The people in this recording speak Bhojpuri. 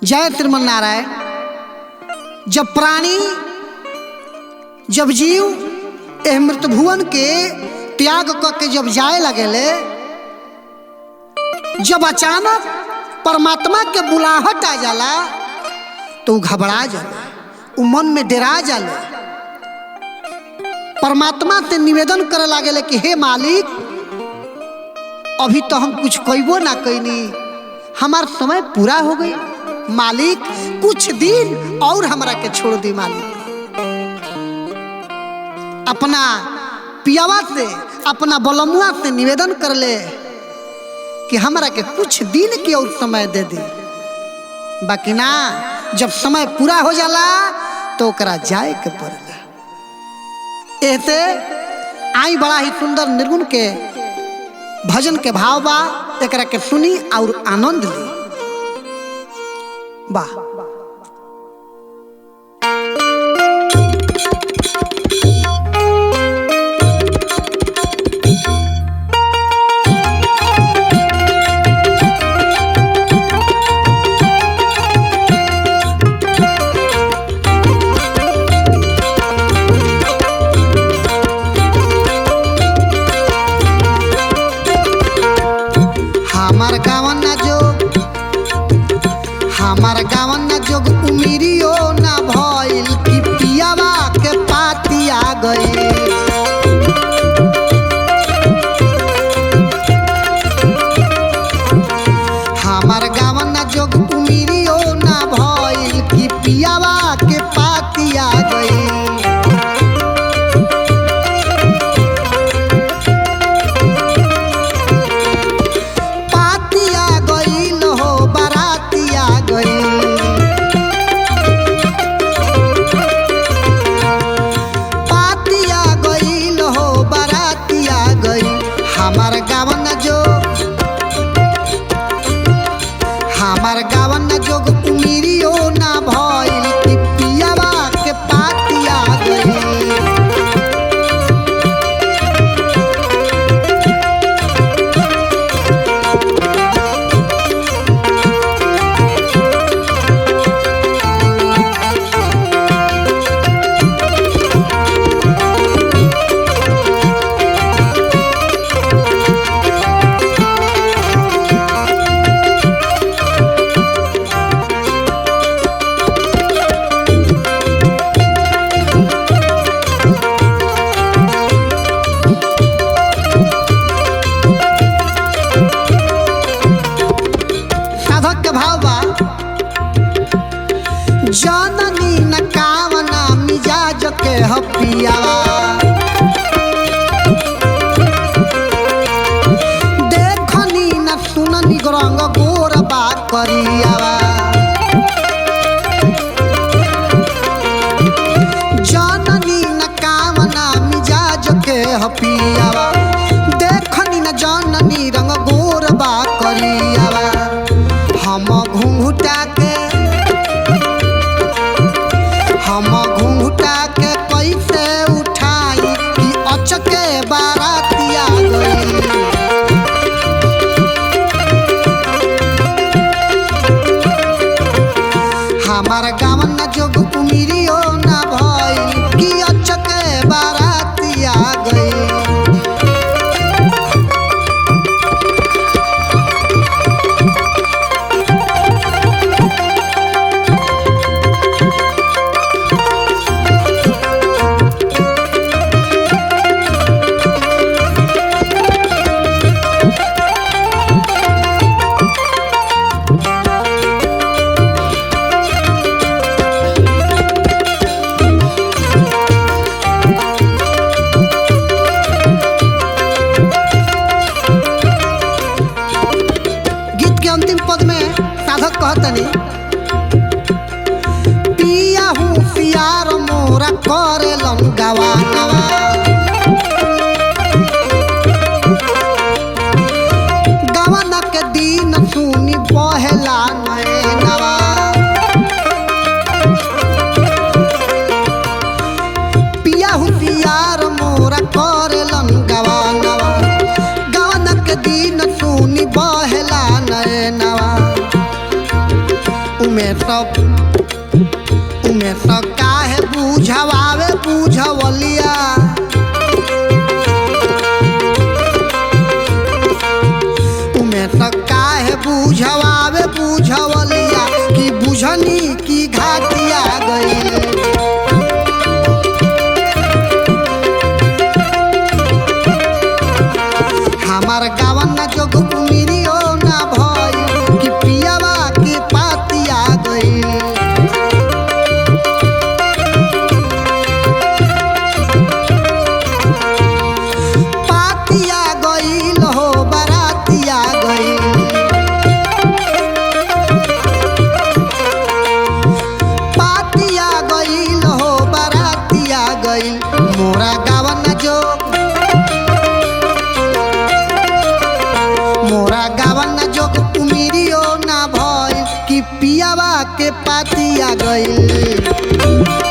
जय तिरुमल नारायण। जब प्राणी जब जीव एह मृत भुवन के त्याग करके जब जाए लगेले, जब अचानक परमात्मा के बुलाहट आ जाला तो घबरा जाला, उ मन में डरा जाला। परमात्मा से निवेदन करे लागेले कि हे मालिक, अभी तो हम कुछ कइबो ना कइनी, हमार समय पूरा हो गई। मालिक कुछ दिन और हमरा के छोड़ दी। मालिक अपना पियावा से, अपना बलमुआ से निवेदन कर ले कि हमरा के कुछ दिन के और समय दे दी। बाकी ना, जब समय पूरा हो जाला तो ओकरा जाए के पड़ेला। ऐसे आई बड़ा ही सुंदर निर्गुण के भजन के भाव बा, एकरा के सुनी और आनंद ली। वाह हमार गावन ना जोग उमिरियो ना भइल कि पियावा के पाती आ गई। हमार गावन ना जोग उमिरियो ना भइल कि पियावा के पाती आ गई। हमार गावन ना जोग उमिरियो ना भइल कि पियावा के पाती आ गई। जननी न कामना मिजाज के हपियावा, देखनी न सुननी रंग गोर बा करियावा। जननी न कामना मिजाज के हपियावा, देखनी न जननी रंग गोर बा करियावा। हम घूंघटा के कैसे उठाई कि अचके बाराती आ गई। हमार गावन ना जोग उमिरियो ना भइल कि अचके बाराती आ गई। तो काहे बुझवावे बुझवलिया उमे तो काहे बुझवावे बुझवलिया कि बुझनी की घाटिया गई। हमार गावन न जोग उमिरियो ना भई कि पियावा के पातिया गई। पातिया गईल हो बरातिया गई। पातिया गईल हो बरातिया गई। मोरा गावन न जोग मोरा गावन जोग उमिरियो ना भइल कि पियावा के पातिया गइल।